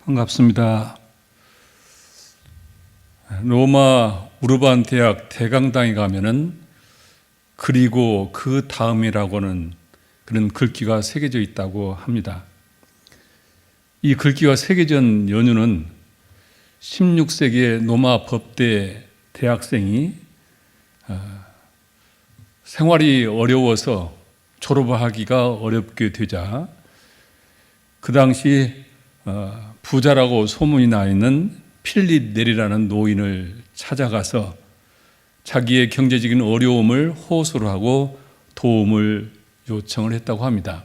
반갑습니다. 로마 우르반 대학 대강당에 가면은 그리고 그 다음이라고는 그런 글귀가 새겨져 있다고 합니다. 이 글귀가 새겨진 연유는 16세기의 로마 법대 대학생이 생활이 어려워서 졸업하기가 어렵게 되자 그 당시 부자라고 소문이 나 있는 필립 네리라는 노인을 찾아가서 자기의 경제적인 어려움을 호소를 하고 도움을 요청을 했다고 합니다.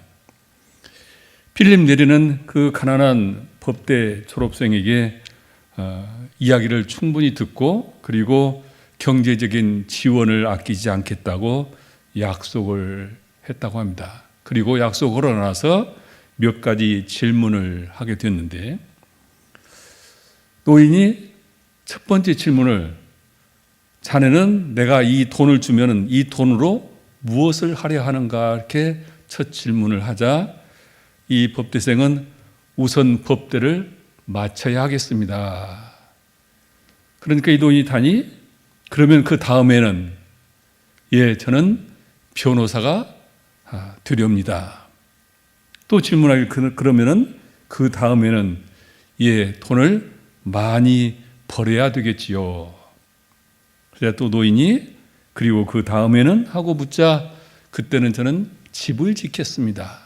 필립 네리는 그 가난한 법대 졸업생에게 이야기를 충분히 듣고 그리고 경제적인 지원을 아끼지 않겠다고 약속을 했다고 합니다. 그리고 약속을 하고 나서 몇 가지 질문을 하게 됐는데 노인이 첫 번째 질문을 자네는 내가 이 돈을 주면 이 돈으로 무엇을 하려 하는가 이렇게 첫 질문을 하자 이 법대생은 우선 법대를 마쳐야 하겠습니다. 그러니까 이 노인이 다니 그러면 그 다음에는 저는 변호사가 되렵니다. 또 질문하길 그러면은 그 다음에는 돈을 많이 벌어야 되겠지요. 그래야 또 노인이 그리고 그 다음에는 하고 묻자 그때는 저는 집을 짓겠습니다.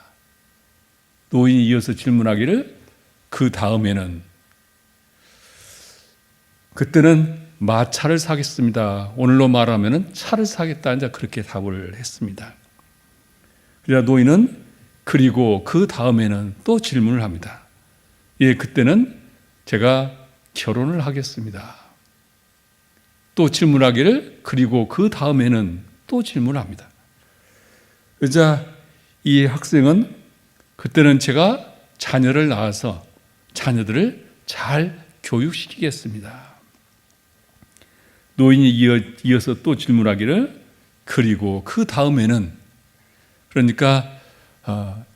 노인이 이어서 질문하기를 그 다음에는 그때는 마차를 사겠습니다. 오늘로 말하면은 차를 사겠다. 이제 그렇게 답을 했습니다. 그래야 노인은 그리고 그 다음에는 또 질문을 합니다. 그때는 제가 결혼을 하겠습니다. 또 질문하기를 그리고 그 다음에는 또 질문합니다. 그러자 이 학생은 그때는 제가 자녀를 낳아서 자녀들을 잘 교육시키겠습니다. 노인이 이어서 또 질문하기를 그리고 그 다음에는 그러니까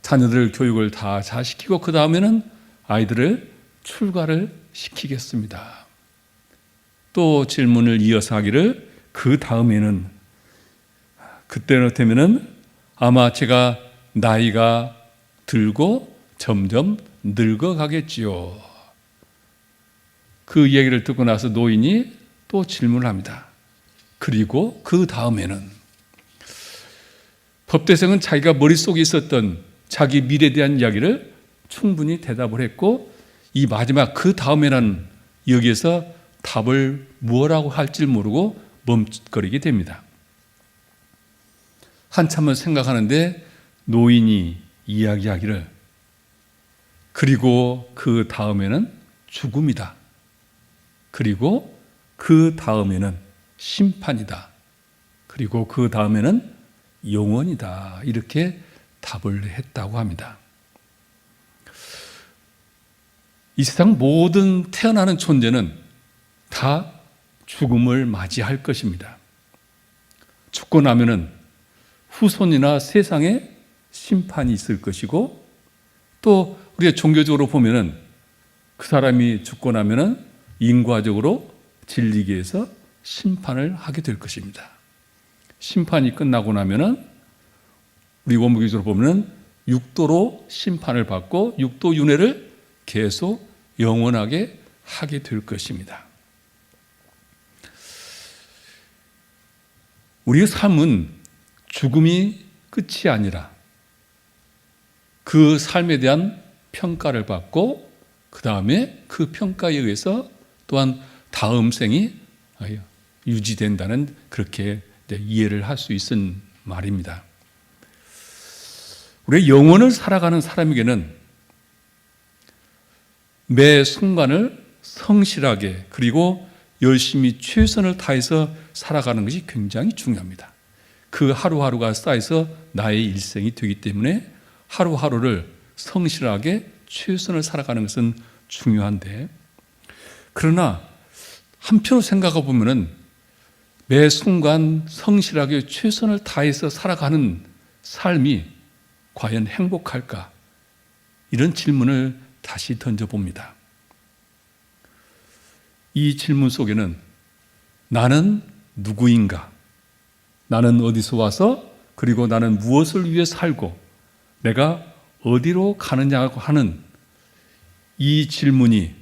자녀들 교육을 다 잘 시키고 그 다음에는 아이들을 출가를 시키겠습니다. 또 질문을 이어서 하기를 그 다음에는 그때는 되면은 아마 제가 나이가 들고 점점 늙어가겠지요. 그 이야기를 듣고 나서 노인이 또 질문을 합니다. 그리고 그 다음에는 법대생은 자기가 머릿속에 있었던 자기 미래에 대한 이야기를 충분히 대답을 했고 이 마지막 그 다음에는 여기에서 답을 뭐라고 할지 모르고 멈칫거리게 됩니다. 한참을 생각하는데 노인이 이야기하기를 그리고 그 다음에는 죽음이다. 그리고 그 다음에는 심판이다. 그리고 그 다음에는 영원이다. 이렇게 답을 했다고 합니다. 이 세상 모든 태어나는 존재는 다 죽음을 맞이할 것입니다. 죽고 나면은 후손이나 세상에 심판이 있을 것이고 또 우리가 종교적으로 보면은 그 사람이 죽고 나면은 인과적으로 진리계에서 심판을 하게 될 것입니다. 심판이 끝나고 나면은 우리 원무교적으로 보면은 육도로 심판을 받고 육도 윤회를 계속 영원하게 하게 될 것입니다. 우리의 삶은 죽음이 끝이 아니라 그 삶에 대한 평가를 받고 그 다음에 그 평가에 의해서 또한 다음 생이 유지된다는 그렇게 이해를 할 수 있는 말입니다. 우리의 영혼을 살아가는 사람에게는 매 순간을 성실하게 그리고 열심히 최선을 다해서 살아가는 것이 굉장히 중요합니다. 그 하루하루가 쌓여서 나의 일생이 되기 때문에 하루하루를 성실하게 최선을 살아가는 것은 중요한데 그러나 한편으로 생각해 보면은 매 순간 성실하게 최선을 다해서 살아가는 삶이 과연 행복할까? 이런 질문을 다시 던져봅니다. 이 질문 속에는 나는 누구인가? 나는 어디서 와서 그리고 나는 무엇을 위해 살고 내가 어디로 가느냐고 하는 이 질문이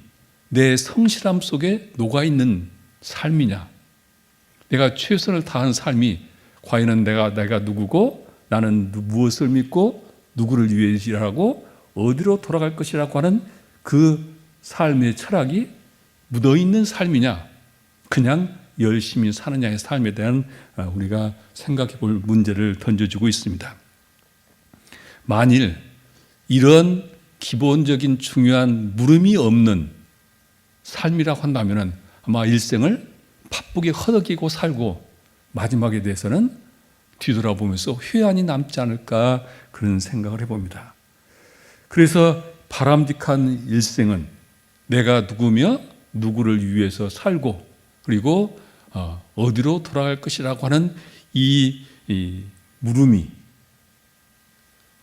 내 성실함 속에 녹아있는 삶이냐? 내가 최선을 다한 삶이 과연 내가 누구고 나는 무엇을 믿고 누구를 위해 일하고 어디로 돌아갈 것이라고 하는 그 삶의 철학이 묻어있는 삶이냐? 그냥 열심히 사느냐의 삶에 대한 우리가 생각해 볼 문제를 던져주고 있습니다. 만일 이런 기본적인 중요한 물음이 없는 삶이라고 한다면 아마 일생을 바쁘게 허덕이고 살고 마지막에 대해서는 뒤돌아보면서 회한이 남지 않을까 그런 생각을 해봅니다. 그래서 바람직한 일생은 내가 누구며 누구를 위해서 살고 그리고 어디로 돌아갈 것이라고 하는 이 물음이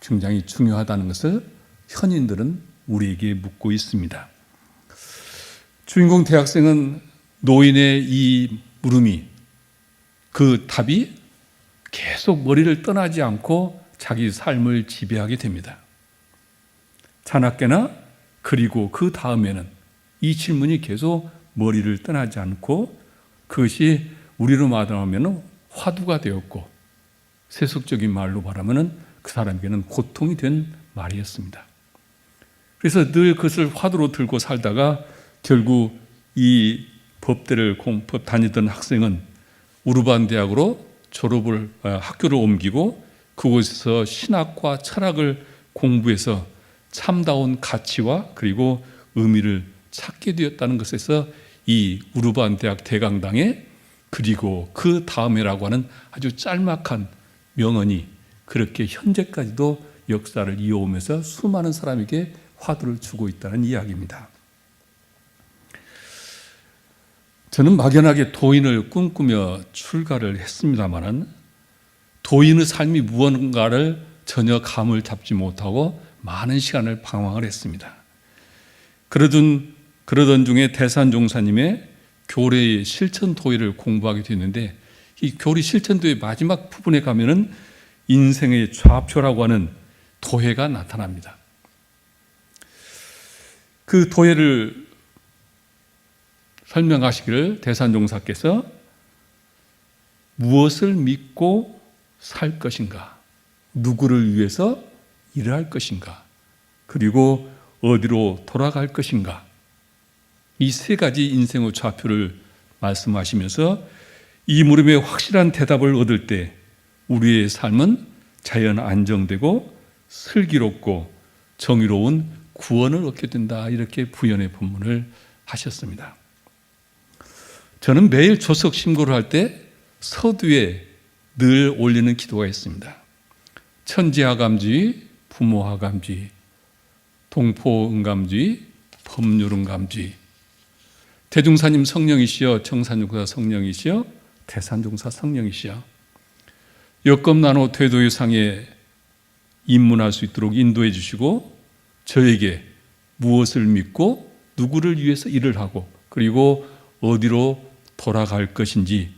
굉장히 중요하다는 것을 현인들은 우리에게 묻고 있습니다. 주인공 대학생은 노인의 이 물음이 그 답이 계속 머리를 떠나지 않고 자기 삶을 지배하게 됩니다. 자나깨나 그리고 그 다음에는 이 질문이 계속 머리를 떠나지 않고 그것이 우리로 말하면 화두가 되었고 세속적인 말로 말하면 그 사람에게는 고통이 된 말이었습니다. 그래서 늘 그것을 화두로 들고 살다가 결국 이 법대를 법 다니던 학생은 우르반 대학으로 학교를 옮기고 그곳에서 신학과 철학을 공부해서 참다운 가치와 그리고 의미를 찾게 되었다는 것에서 이 우르반 대학 대강당에 그리고 그 다음에라고 하는 아주 짤막한 명언이 그렇게 현재까지도 역사를 이어오면서 수많은 사람에게 화두를 주고 있다는 이야기입니다. 저는 막연하게 도인을 꿈꾸며 출가를 했습니다만 도인의 삶이 무언가를 전혀 감을 잡지 못하고 많은 시간을 방황을 했습니다. 그러던 중에 대산종사님의 교례의 실천도의를 공부하게 됐는데 이 교리 실천도의 마지막 부분에 가면은 인생의 좌표라고 하는 도회가 나타납니다. 그 도회를 설명하시기를 대산종사께서 무엇을 믿고 살 것인가, 누구를 위해서 일을 할 것인가, 그리고 어디로 돌아갈 것인가, 이 세 가지 인생의 좌표를 말씀하시면서 이 물음에 확실한 대답을 얻을 때 우리의 삶은 자연 안정되고 슬기롭고 정의로운 구원을 얻게 된다, 이렇게 부연의 본문을 하셨습니다. 저는 매일 조석 심고를 할 때 서두에 늘 올리는 기도가 있습니다. 천지하감주의, 부모하감주의, 동포응감주의, 법률응감주의, 대중사님 성령이시여, 청산종사 성령이시여, 대산종사 성령이시여, 역검난호 퇴도유상에 입문할 수 있도록 인도해 주시고 저에게 무엇을 믿고 누구를 위해서 일을 하고 그리고 어디로 돌아갈 것인지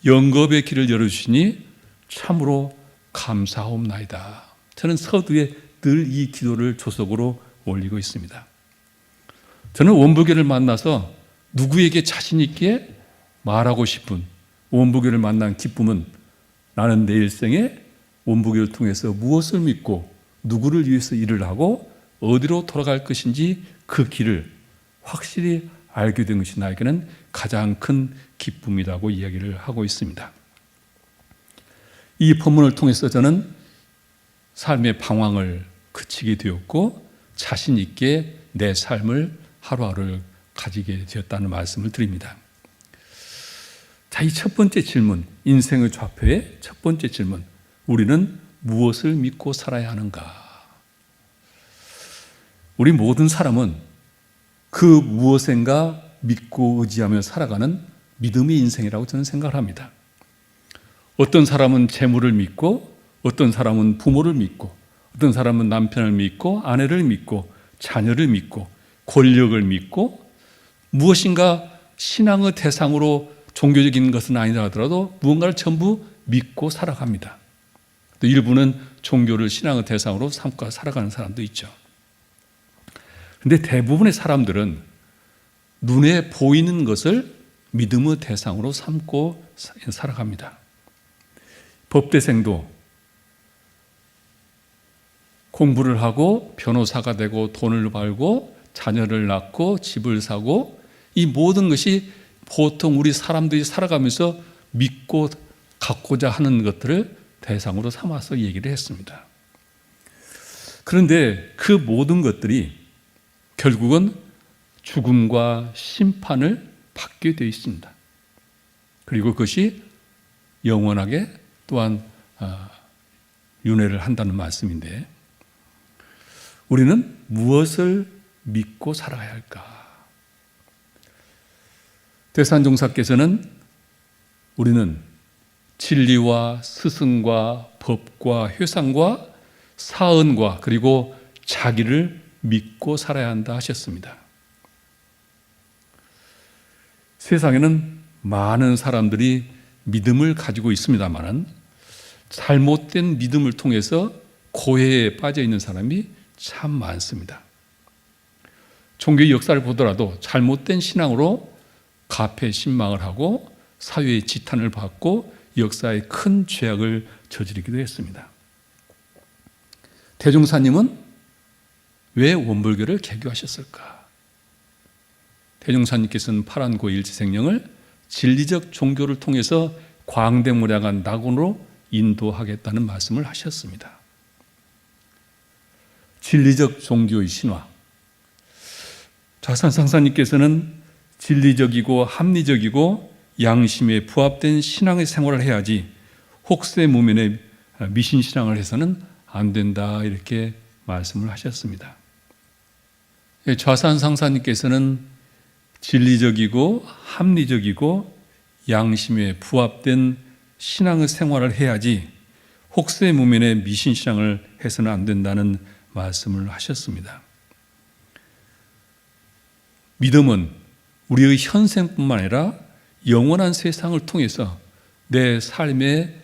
영겁의 길을 열어주시니 참으로 감사하옵나이다. 저는 서두에 늘 이 기도를 조석으로 올리고 있습니다. 저는 원불교를 만나서 누구에게 자신 있게 말하고 싶은 원불교를 만난 기쁨은 나는 내 일생에 원불교를 통해서 무엇을 믿고 누구를 위해서 일을 하고 어디로 돌아갈 것인지 그 길을 확실히 알게 된 것이 나에게는 가장 큰 기쁨이라고 이야기를 하고 있습니다. 이 본문을 통해서 저는 삶의 방황을 그치게 되었고 자신 있게 내 삶을 하루하루 가지게 되었다는 말씀을 드립니다. 자, 이 첫 번째 질문, 인생의 좌표의 첫 번째 질문, 우리는 무엇을 믿고 살아야 하는가? 우리 모든 사람은 그 무엇인가 믿고 의지하며 살아가는 믿음의 인생이라고 저는 생각을 합니다. 어떤 사람은 재물을 믿고, 어떤 사람은 부모를 믿고, 어떤 사람은 남편을 믿고, 아내를 믿고, 자녀를 믿고, 권력을 믿고, 무엇인가 신앙의 대상으로 종교적인 것은 아니라 하더라도 무언가를 전부 믿고 살아갑니다. 또 일부는 종교를 신앙의 대상으로 삼고 살아가는 사람도 있죠. 그런데 대부분의 사람들은 눈에 보이는 것을 믿음의 대상으로 삼고 살아갑니다. 법대생도 공부를 하고 변호사가 되고 돈을 벌고 자녀를 낳고 집을 사고, 이 모든 것이 보통 우리 사람들이 살아가면서 믿고 갖고자 하는 것들을 대상으로 삼아서 얘기를 했습니다. 그런데 그 모든 것들이 결국은 죽음과 심판을 받게 되어 있습니다. 그리고 그것이 영원하게 또한 윤회를 한다는 말씀인데, 우리는 무엇을 믿고 살아야 할까? 대산종사께서는 우리는 진리와 스승과 법과 회상과 사언과 그리고 자기를 믿고 살아야 한다 하셨습니다. 세상에는 많은 사람들이 믿음을 가지고 있습니다만 잘못된 믿음을 통해서 고해에 빠져 있는 사람이 참 많습니다. 종교의 역사를 보더라도 잘못된 신앙으로 가패 신망을 하고 사회의 지탄을 받고 역사에 큰 죄악을 저지르기도 했습니다. 대종사님은 왜 원불교를 개교하셨을까? 대종사님께서는 파란고 일지생령을 진리적 종교를 통해서 광대무량한 낙원으로 인도하겠다는 말씀을 하셨습니다. 진리적 종교의 신화. 좌산상사님께서는 진리적이고 합리적이고 양심에 부합된 신앙의 생활을 해야지 혹세무민의 미신신앙을 해서는 안 된다, 이렇게 말씀을 하셨습니다. 좌산상사님께서는 진리적이고 합리적이고 양심에 부합된 신앙의 생활을 해야지 혹세무민의 미신신앙을 해서는 안 된다는 말씀을 하셨습니다. 믿음은 우리의 현생뿐만 아니라 영원한 세상을 통해서 내 삶의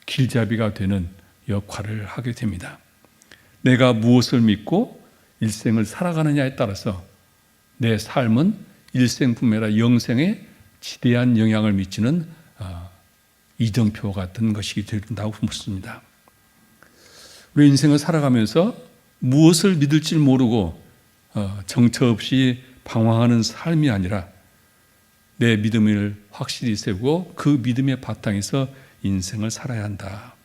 길잡이가 되는 역할을 하게 됩니다. 내가 무엇을 믿고 일생을 살아가느냐에 따라서 내 삶은 일생뿐만 아니라 영생에 지대한 영향을 미치는 이정표 같은 것이 된다고 묻습니다. 우리 인생을 살아가면서 무엇을 믿을지 모르고 정처 없이 방황하는 삶이 아니라 내 믿음을 확실히 세우고 그 믿음의 바탕에서 인생을 살아야 한다.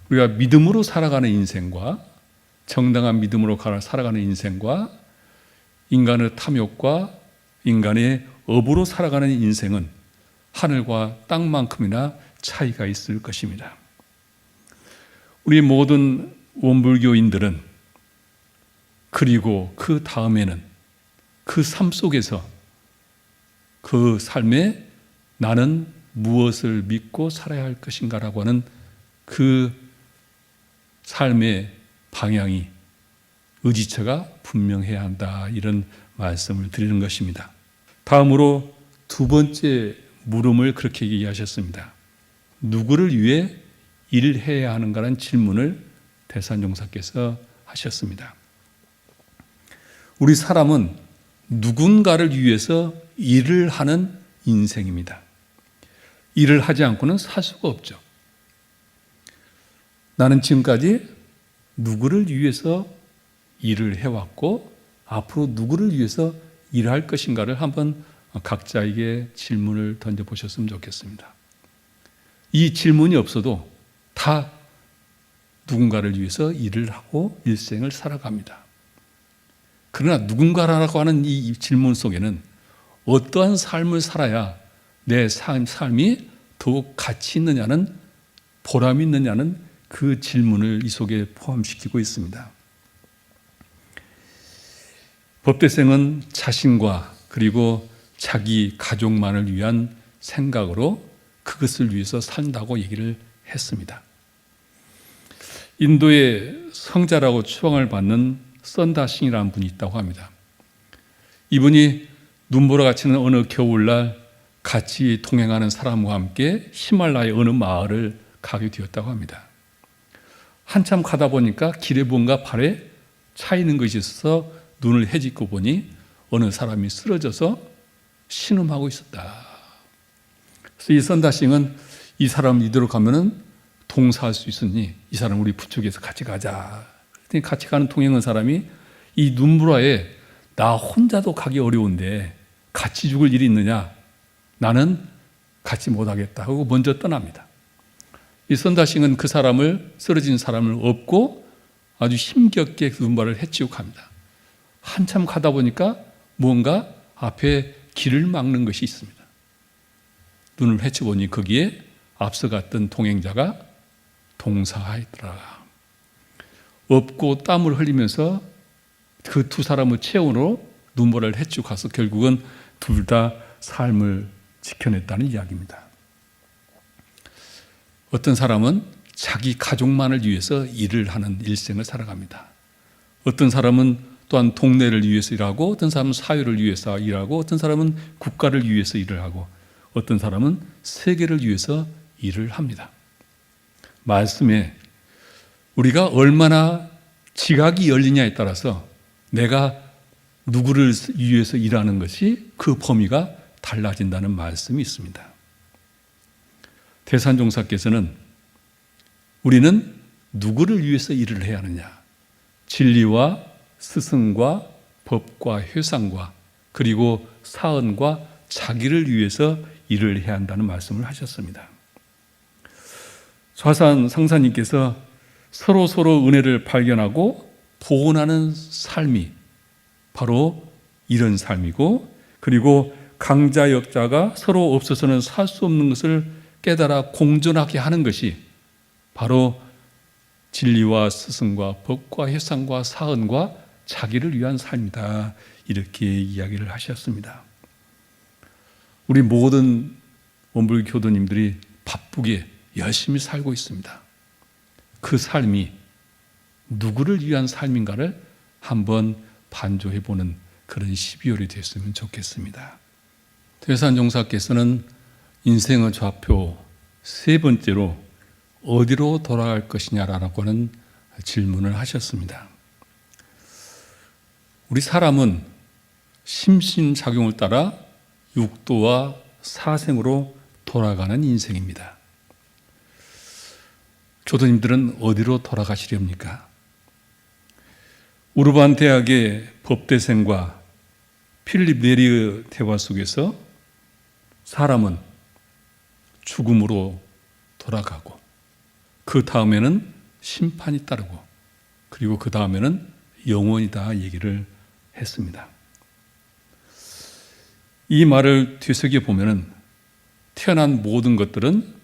우리가 믿음으로 살아가는 인생과 정당한 믿음으로 살아가는 인생과 인간의 탐욕과 인간의 업으로 살아가는 인생은 하늘과 땅만큼이나 차이가 있을 것입니다. 우리 모든 원불교인들은 그리고 그 다음에는 그 삶 속에서 그 삶에 나는 무엇을 믿고 살아야 할 것인가라고 하는 그 삶의 방향이, 의지처가 분명해야 한다, 이런 말씀을 드리는 것입니다. 다음으로 두 번째 물음을 그렇게 얘기하셨습니다. 누구를 위해 일을 해야 하는가라는 질문을 대산종사께서 하셨습니다. 우리 사람은 누군가를 위해서 일을 하는 인생입니다. 일을 하지 않고는 살 수가 없죠. 나는 지금까지 누구를 위해서 일을 해왔고 앞으로 누구를 위해서 일할 것인가를 한번 각자에게 질문을 던져보셨으면 좋겠습니다. 이 질문이 없어도 다 누군가를 위해서 일을 하고 일생을 살아갑니다. 그러나 누군가라고 하는 이 질문 속에는 어떠한 삶을 살아야 내 삶이 더욱 가치 있느냐는, 보람이 있느냐는 그 질문을 이 속에 포함시키고 있습니다. 법대생은 자신과 그리고 자기 가족만을 위한 생각으로 그것을 위해서 산다고 얘기를 했습니다. 인도의 성자라고 추앙을 받는 썬다싱이라는 분이 있다고 합니다. 이분이 눈보라가 치는 어느 겨울날 같이 동행하는 사람과 함께 히말라야 어느 마을을 가게 되었다고 합니다. 한참 가다 보니까 길에 뭔가 발에 차이는 것이 있어서 눈을 헤집고 보니 어느 사람이 쓰러져서 신음하고 있었다. 그래서 이 선다싱은 이 사람 이대로 가면은 동사할 수 있으니 이 사람 우리 부축해서 같이 가자. 그랬더니 같이 가는 동행한 사람이 이 눈보라에 나 혼자도 가기 어려운데 같이 죽을 일이 있느냐? 나는 같이 못하겠다 하고 먼저 떠납니다. 이 선다싱은 그 사람을, 쓰러진 사람을 업고 아주 힘겹게 그 눈보라를 헤치고 갑니다. 한참 가다 보니까 뭔가 앞에 길을 막는 것이 있습니다. 눈을 헤쳐보니 거기에 앞서 갔던 동행자가 동사하였더라. 업고 땀을 흘리면서 그 두 사람의 체온으로 눈보라를 헤치고 가서 결국은 둘 다 삶을 지켜냈다는 이야기입니다. 어떤 사람은 자기 가족만을 위해서 일을 하는 일생을 살아갑니다. 어떤 사람은 또한 동네를 위해서 일하고, 어떤 사람은 사회를 위해서 일하고, 어떤 사람은 국가를 위해서 일을 하고, 어떤 사람은 세계를 위해서 일을 합니다. 말씀에 우리가 얼마나 지각이 열리냐에 따라서 내가 누구를 위해서 일하는 것이 그 범위가 달라진다는 말씀이 있습니다. 대산종사께서는 우리는 누구를 위해서 일을 해야 하느냐? 진리와 스승과 법과 회상과 그리고 사언과 자기를 위해서 일을 해야 한다는 말씀을 하셨습니다. 좌산 상사님께서 서로 은혜를 발견하고 보온하는 삶이 바로 이런 삶이고, 그리고 강자 역자가 서로 없어서는 살 수 없는 것을 깨달아 공존하게 하는 것이 바로 진리와 스승과 법과 회상과 사언과 자기를 위한 삶이다. 이렇게 이야기를 하셨습니다. 우리 모든 원불교 교도님들이 바쁘게 열심히 살고 있습니다. 그 삶이 누구를 위한 삶인가를 한번 반조해보는 그런 12월이 됐으면 좋겠습니다. 대산종사께서는 인생의 좌표 세 번째로 어디로 돌아갈 것이냐라고 하는 질문을 하셨습니다. 우리 사람은 심신작용을 따라 육도와 사생으로 돌아가는 인생입니다. 교도님들은 어디로 돌아가시렵니까? 우르반 대학의 법대생과 필립 네리의 대화 속에서 사람은 죽음으로 돌아가고 그 다음에는 심판이 따르고 그리고 그 다음에는 영원이다 얘기를 했습니다. 이 말을 되새겨 보면은 태어난 모든 것들은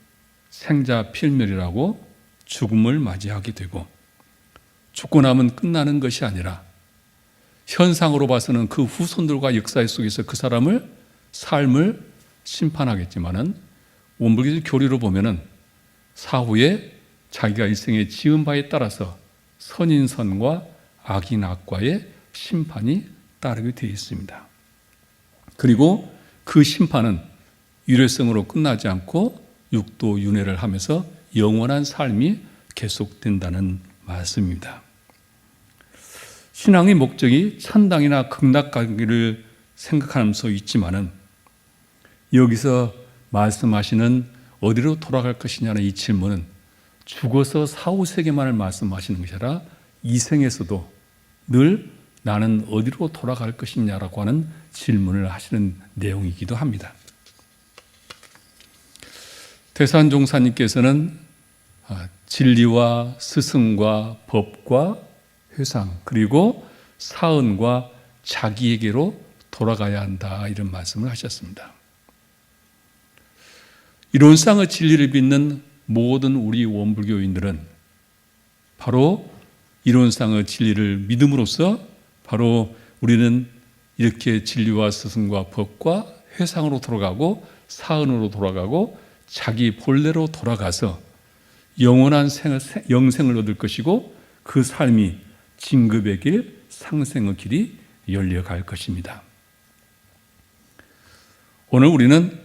생자 필멸이라고 죽음을 맞이하게 되고, 죽고 나면 끝나는 것이 아니라 현상으로 봐서는 그 후손들과 역사 속에서 그 사람을 삶을 심판하겠지만은 원불교적 교리로 보면은 사후에 자기가 일생에 지은 바에 따라서 선인 선과 악인 악과의 심판이 따르게 되어 있습니다. 그리고 그 심판은 유례성으로 끝나지 않고 육도 윤회를 하면서 영원한 삶이 계속된다는 말씀입니다. 신앙의 목적이 천당이나 극락 가기를 생각하면서 있지만은 여기서 말씀하시는 어디로 돌아갈 것이냐는 이 질문은 죽어서 사후 세계만을 말씀하시는 것이 아니라 이 생에서도 늘 나는 어디로 돌아갈 것이냐라고 하는 질문을 하시는 내용이기도 합니다. 대산종사님께서는 진리와 스승과 법과 회상 그리고 사언과 자기에게로 돌아가야 한다 이런 말씀을 하셨습니다. 이론상의 진리를 믿는 모든 우리 원불교인들은 바로 이론상의 진리를 믿음으로써 바로 우리는 이렇게 진리와 스승과 법과 회상으로 돌아가고 사언으로 돌아가고 자기 본래로 돌아가서 영원한 영생을 얻을 것이고 그 삶이 진급의 길, 상생의 길이 열려갈 것입니다. 오늘 우리는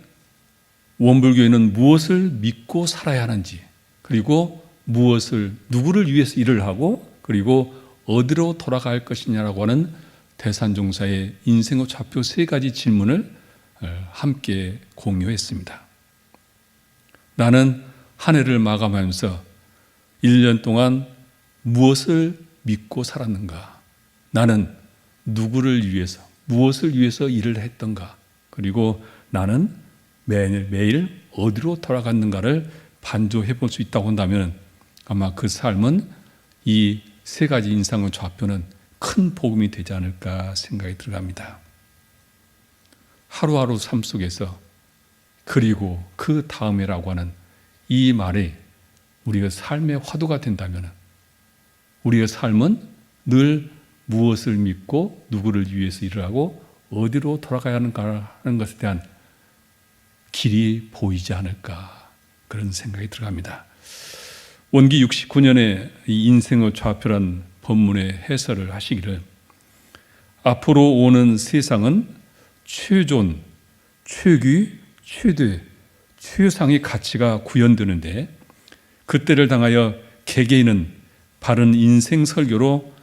원불교에는 무엇을 믿고 살아야 하는지, 그리고 누구를 위해서 일을 하고, 그리고 어디로 돌아갈 것이냐라고 하는 대산종사의 인생의 좌표 3가지 질문을 함께 공유했습니다. 나는 한 해를 마감하면서 1년 동안 무엇을 믿고 살았는가? 나는 누구를 위해서, 무엇을 위해서 일을 했던가? 그리고 나는 매일 어디로 돌아갔는가를 반조해 볼 수 있다고 한다면 아마 그 삶은 이 3가지 인상의 좌표는 큰 복음이 되지 않을까 생각이 들어갑니다. 하루하루 삶 속에서 그리고 그 다음에라고 하는 이 말이 우리의 삶의 화두가 된다면 우리의 삶은 늘 무엇을 믿고 누구를 위해서 일을 하고 어디로 돌아가야 하는가 하는 것에 대한 길이 보이지 않을까, 그런 생각이 들어갑니다. 원기 69년에 이 인생의 좌표란 본문의 해설을 하시기를, 앞으로 오는 세상은 최존, 최귀, 최대, 최상의 가치가 구현되는데 그때를 당하여 개개인은 바른 인생 설계로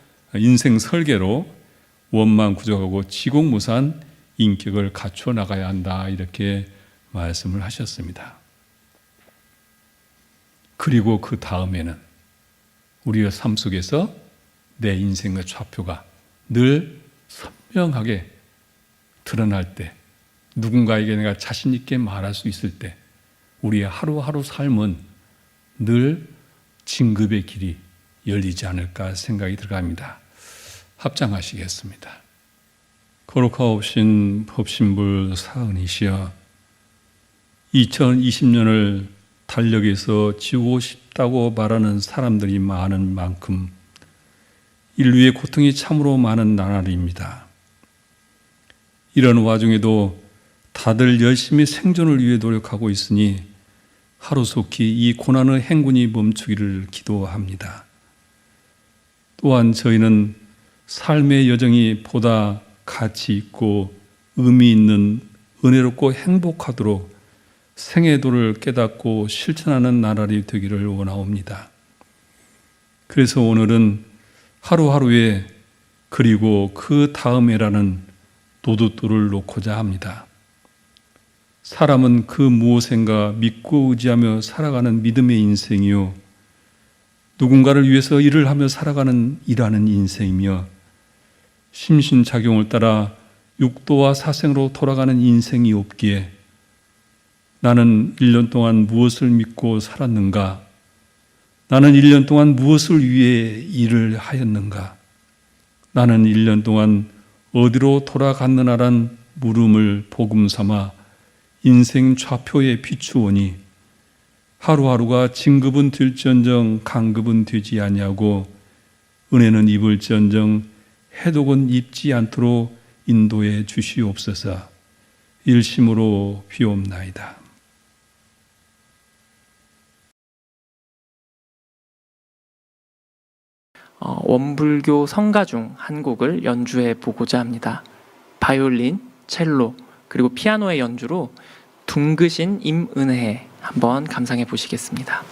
원만구적하고 지공무사한 인격을 갖춰 나가야 한다, 이렇게 말씀을 하셨습니다. 그리고 그 다음에는 우리의 삶 속에서 내 인생의 좌표가 늘 선명하게 드러날 때, 누군가에게 내가 자신 있게 말할 수 있을 때 우리의 하루하루 삶은 늘 진급의 길이 열리지 않을까 생각이 들어갑니다. 합장하시겠습니다. 거룩하옵신 법신불 사은이시여, 2020년을 달력에서 지우고 싶다고 말하는 사람들이 많은 만큼 인류의 고통이 참으로 많은 나날입니다. 이런 와중에도 다들 열심히 생존을 위해 노력하고 있으니 하루속히 이 고난의 행군이 멈추기를 기도합니다. 또한 저희는 삶의 여정이 보다 가치 있고 의미 있는 은혜롭고 행복하도록 생의 도를 깨닫고 실천하는 나날이 되기를 원하옵니다. 그래서 오늘은 하루하루에 그리고 그 다음에라는 노두돌을 놓고자 합니다. 사람은 그 무엇인가 믿고 의지하며 살아가는 믿음의 인생이요, 누군가를 위해서 일을 하며 살아가는 일하는 인생이며, 심신작용을 따라 육도와 사생으로 돌아가는 인생이 없기에 나는 1년 동안 무엇을 믿고 살았는가? 나는 1년 동안 무엇을 위해 일을 하였는가? 나는 1년 동안 어디로 돌아갔느냐란 물음을 복음 삼아 인생 좌표에 비추오니 하루하루가 진급은 될지언정 강급은 되지 아니하고 은혜는 입을지언정 해독은 입지 않도록 인도해 주시옵소서. 일심으로 비옵나이다. 원불교 성가 중 한 곡을 연주해 보고자 합니다. 바이올린, 첼로, 그리고 피아노의 연주로 둥그신 임은혜 한번 감상해 보시겠습니다.